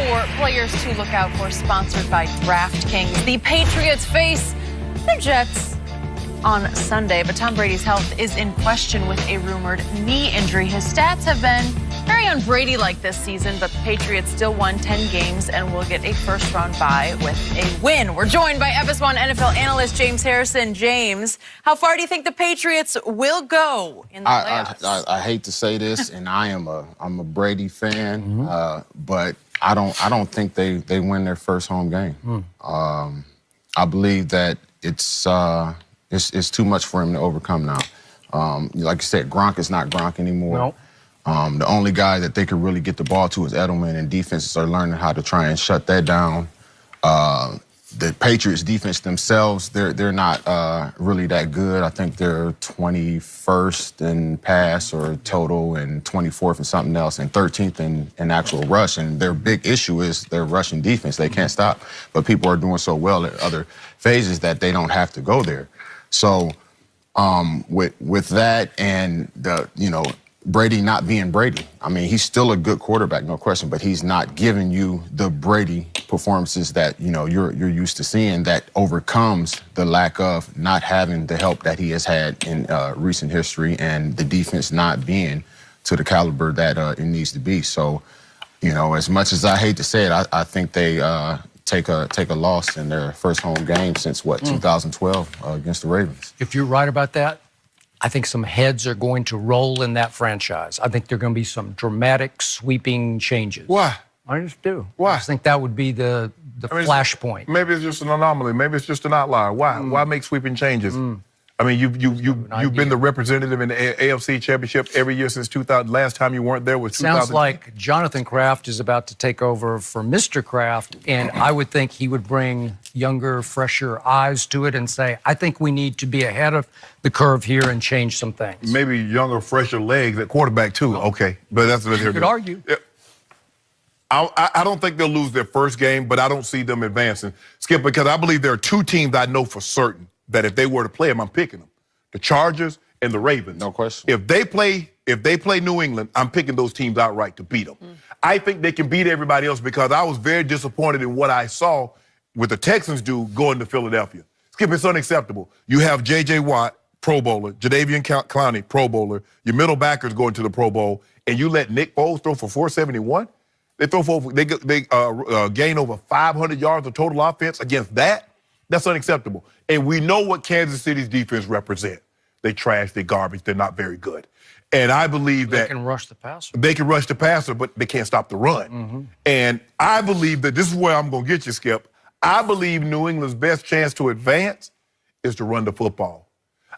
for players to look out for, sponsored by DraftKings. The Patriots face the Jets on Sunday, but Tom Brady's health is in question with a rumored knee injury. His stats have been very un-Brady-like this season, but the Patriots still won 10 games and will get a first-round bye with a win. We're joined by FS1 NFL analyst James Harrison. James, how far do you think the Patriots will go in the playoffs? I hate to say this, and I'm a Brady fan, but I don't think they win their first home game. I believe that it's too much for him to overcome now. Like you said, Gronk is not Gronk anymore. Nope. The only guy that they could really get the ball to is Edelman, and defenses are learning how to try and shut that down. The Patriots defense themselves, they're not really that good. I think they're 21st in pass or total and 24th in something else and 13th in actual rush. And their big issue is their rushing defense. They can't stop. But people are doing so well at other phases that they don't have to go there. So with that and Brady not being Brady. I mean, he's still a good quarterback, no question, but he's not giving you the Brady performances that, you're used to seeing that overcomes the lack of not having the help that he has had in recent history and the defense not being to the caliber that it needs to be. So, as much as I hate to say it, I think they take a loss in their first home game since, 2012 against the Ravens. If you're right about that, I think some heads are going to roll in that franchise. I think there are going to be some dramatic, sweeping changes. Why? I just do. Why? I just think that would be the flashpoint. Maybe it's just an anomaly. Maybe it's just an outlier. Why? Why make sweeping changes? I mean, you've been the representative in the AFC Championship every year since 2000. Last time you weren't there was 2000. Sounds like Jonathan Kraft is about to take over for Mr. Kraft, and I would think he would bring younger, fresher eyes to it and say, I think we need to be ahead of the curve here and change some things. Maybe younger, fresher legs at quarterback too. Okay, but that's what you could argue. I don't think they'll lose their first game, but I don't see them advancing, Skip, because I believe there are two teams I know for certain that if they were to play them, I'm picking them: the Chargers and the Ravens. No question. If they play New England, I'm picking those teams outright to beat them. I think they can beat everybody else because I was very disappointed in what I saw with the Texans do going to Philadelphia. Skip, it's unacceptable. You have J.J. Watt, Pro Bowler, Jadeveon Clowney, Pro Bowler, your middle backers going to the Pro Bowl, and you let Nick Foles throw for 471? They gain over 500 yards of total offense against that? That's unacceptable. And we know what Kansas City's defense represent. They trash, they garbage, they're not very good. And I believe that they can rush the passer. They can rush the passer, but they can't stop the run. And I believe that this is where I'm going to get you, Skip. I believe New England's best chance to advance is to run the football.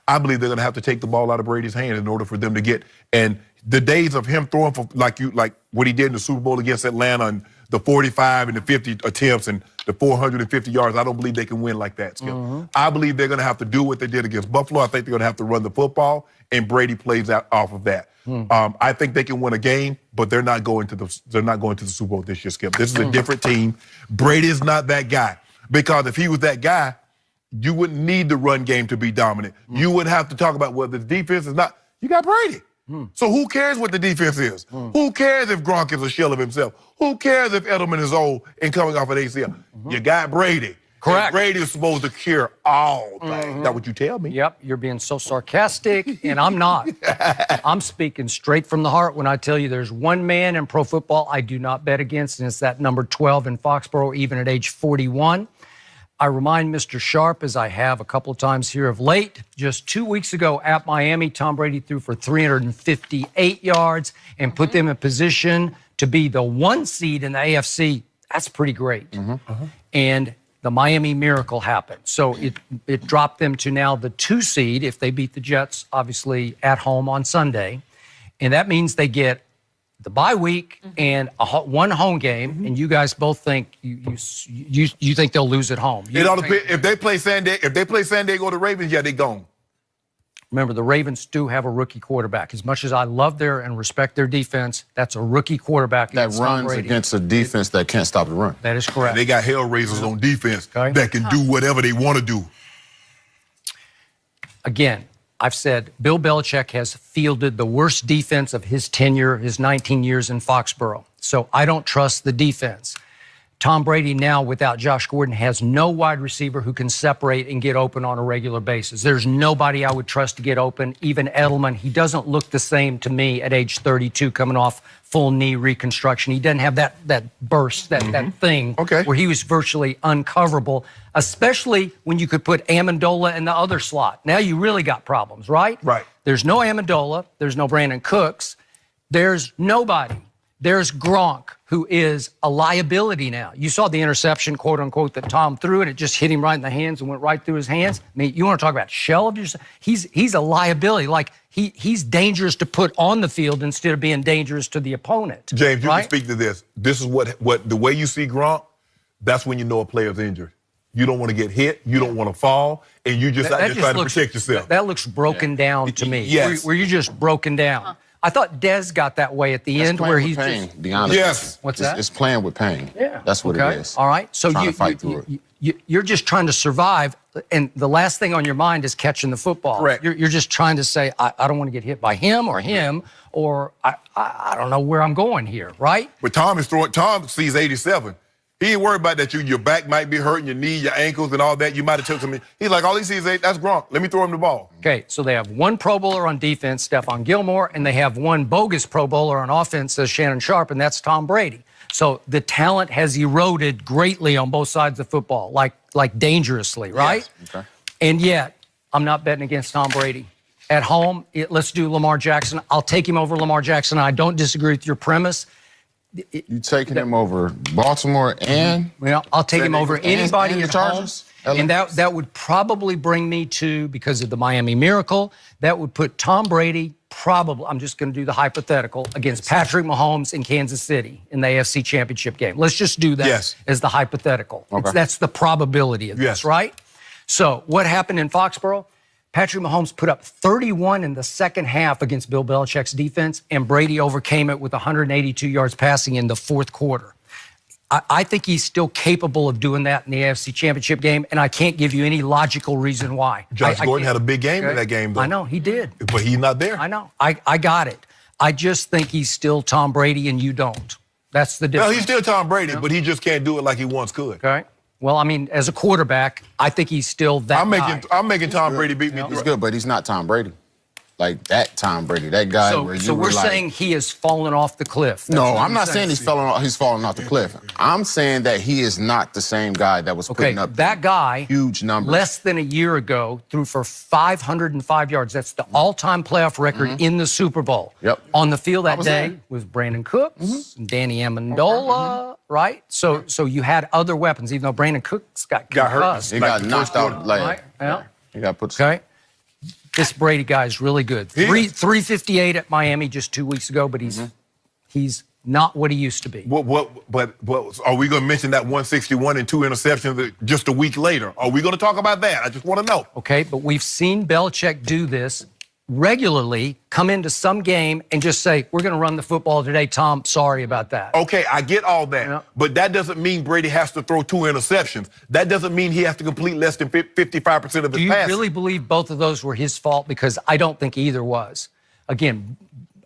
I believe they're going to have to take the ball out of Brady's hand in order for them to get. And the days of him throwing for like what he did in the Super Bowl against Atlanta and the 45 and the 50 attempts and the 450 yards, I don't believe they can win like that, Skip. I believe they're going to have to do what they did against Buffalo. I think they're going to have to run the football, and Brady plays out off of that. I think they can win a game, but they're not going to the Super Bowl this year, Skip. This is a different team. Brady is not that guy, because if he was that guy, you wouldn't need the run game to be dominant. You wouldn't have to talk about whether the defense is not. You got Brady. So who cares what the defense is? Who cares if Gronk is a shell of himself? Who cares if Edelman is old and coming off an ACL? You got Brady. Correct. And Brady is supposed to cure all things. That's what you tell me. Yep, you're being so sarcastic, and I'm not. I'm speaking straight from the heart when I tell you there's one man in pro football I do not bet against, and it's that number 12 in Foxborough, even at age 41. I remind Mr. Sharp, as I have a couple of times here of late, just 2 weeks ago at Miami, Tom Brady threw for 358 yards and put them in position to be the 1 seed in the AFC. That's pretty great. And the Miami Miracle happened. So it dropped them to now the 2 seed if they beat the Jets, obviously, at home on Sunday. And that means they get the bye week and one home game, and you guys both think you think they'll lose at home. If they play San Diego, the Ravens, yeah, they gone. Remember, the Ravens do have a rookie quarterback. As much as I love their and respect their defense, that's a rookie quarterback that runs against a defense that can't stop the run. That is correct. And they got hellraisers on defense that can do whatever they want to do. Again, I've said Bill Belichick has fielded the worst defense of his tenure, his 19 years in Foxborough. So I don't trust the defense. Tom Brady now, without Josh Gordon, has no wide receiver who can separate and get open on a regular basis. There's nobody I would trust to get open. Even Edelman, he doesn't look the same to me at age 32 coming off full knee reconstruction. He doesn't have that burst, that thing where he was virtually uncoverable, especially when you could put Amendola in the other slot. Now you really got problems, right? Right. There's no Amendola. There's no Brandon Cooks. There's nobody. There's Gronk, who is a liability now. You saw the interception, quote unquote, that Tom threw, and it just hit him right in the hands and went right through his hands. I mean, you want to talk about shell of yourself? He's a liability. Like he's dangerous to put on the field instead of being dangerous to the opponent. James, you can speak to this. This is what the way you see Gronk, that's when you know a player's injured. You don't want to get hit. You don't want to fall. And you just trying to protect yourself. That looks broken down to me. Yes. Where you're just broken down. I thought Dez got that way at the end where he's pain, just... be honest. Yes. What's that? It's playing with pain. Yeah. That's what it is. All right. So trying to fight through it. You're just trying to survive, and the last thing on your mind is catching the football. Correct. You're just trying to say, I don't want to get hit by him, or I don't know where I'm going here, right? But Tom sees 87. He ain't worried about that your back might be hurting, your knee, your ankles, and all that. You might have took some. He's like, all he sees is that's Gronk. Let me throw him the ball. Okay, so they have one Pro Bowler on defense, Stephon Gilmore, and they have one bogus Pro Bowler on offense, Shannon Sharpe, and that's Tom Brady. So the talent has eroded greatly on both sides of football, like dangerously, right? Yes. Okay. And yet, I'm not betting against Tom Brady. At home, let's do Lamar Jackson. I'll take him over Lamar Jackson. I don't disagree with your premise. You taking him over Baltimore and? Well, I'll take him over anybody and at the Chargers? home. And that would probably bring me to, because of the Miami Miracle, that would put Tom Brady probably, I'm just going to do the hypothetical, against Patrick Mahomes in Kansas City in the AFC Championship game. Let's just do that as the hypothetical. Okay. That's the probability of this, right? So what happened in Foxborough? Patrick Mahomes put up 31 in the second half against Bill Belichick's defense, and Brady overcame it with 182 yards passing in the fourth quarter. I think he's still capable of doing that in the AFC Championship game, and I can't give you any logical reason why. Josh Gordon had a big game in that game, though. I know, he did. But he's not there. I know. I got it. I just think he's still Tom Brady, and you don't. That's the difference. No, he's still Tom Brady, but he just can't do it like he once could. Okay. Well, I mean, as a quarterback, I think he's still that guy. I'm making Tom Brady beat me. He's good, but he's not Tom Brady. Like that Tom Brady, that guy where you So were we're like, saying he has fallen off the cliff. That's no, what I'm not saying he's falling off the cliff. I'm saying that he is not the same guy that was putting up that guy, huge numbers. Less than a year ago, threw for 505 yards. That's the all-time playoff record in the Super Bowl. Yep. On the field that day there. was Brandon Cooks and Danny Amendola, right? So you had other weapons, even though Brandon Cooks got concussed. He got knocked out. Right? Yeah. He got put. Okay. This Brady guy is really good. 358 at Miami just 2 weeks ago, but he's not what he used to be. But are we going to mention that 161 and 2 interceptions just a week later? Are we going to talk about that? I just want to know. Okay, but we've seen Belichick do this regularly, come into some game and just say, we're going to run the football today, Tom. Sorry about that. Okay, I get all that. But that doesn't mean Brady has to throw 2 interceptions. That doesn't mean he has to complete less than 55% of his passes. Do you really believe both of those were his fault? Because I don't think either was. Again,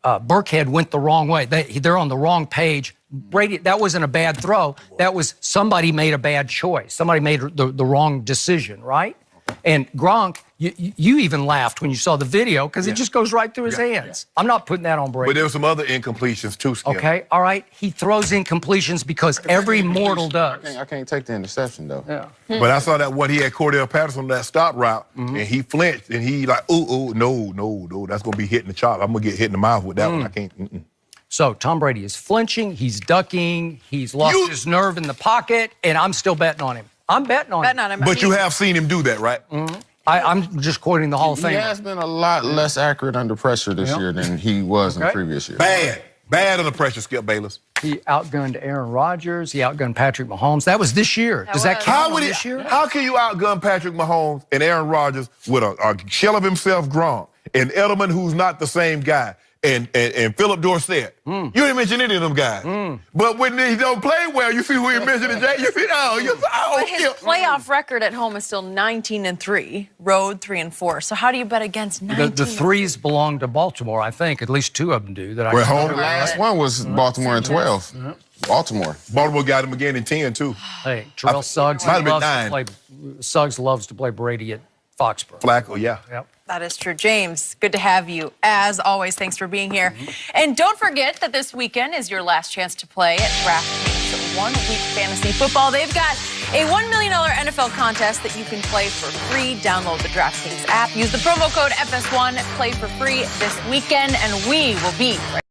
Burkhead went the wrong way. They're on the wrong page. Brady, that wasn't a bad throw. That was somebody made a bad choice. Somebody made the wrong decision, right? And Gronk, you even laughed when you saw the video because it just goes right through his hands. I'm not putting that on Brady. But there were some other incompletions too, Skip. Okay, all right. He throws incompletions because every mortal does. I can't take the interception, though. Yeah. But I saw that one, he had Cordell Patterson on that stop route, and he flinched, and he like, no, that's going to be hitting the chop. I'm going to get hit in the mouth with that one. I can't. So Tom Brady is flinching, he's ducking, he's lost his nerve in the pocket, and I'm still betting on him. I'm betting on him. But you have seen him do that, right? I'm just quoting the Hall of Fame. He has been a lot less accurate under pressure this year than he was in previous years. Bad under pressure, Skip Bayless. He outgunned Aaron Rodgers. He outgunned Patrick Mahomes. That was this year. Does that count this year? How can you outgun Patrick Mahomes and Aaron Rodgers with a shell of himself, Gronk, and Edelman, who's not the same guy, and Philip Dorsett? You didn't mention any of them guys. But when he don't play well, you see who he mentioned today. You see, but his playoff record at home is still 19-3, road 3-4. So how do you bet against 19? The threes belong to Baltimore, I think. At least 2 of them do. Home. The last one was Baltimore in 12. Baltimore. Baltimore got him again in 10, too. Hey, Terrell Suggs, might have been 9. Suggs loves to play Brady at Foxborough. Flacco, yeah. Yep. That is true. James, good to have you. As always, thanks for being here. And don't forget that this weekend is your last chance to play at DraftKings 1 Week Fantasy Football. They've got a $1 million NFL contest that you can play for free. Download the DraftKings app. Use the promo code FS1. Play for free this weekend, and we will be right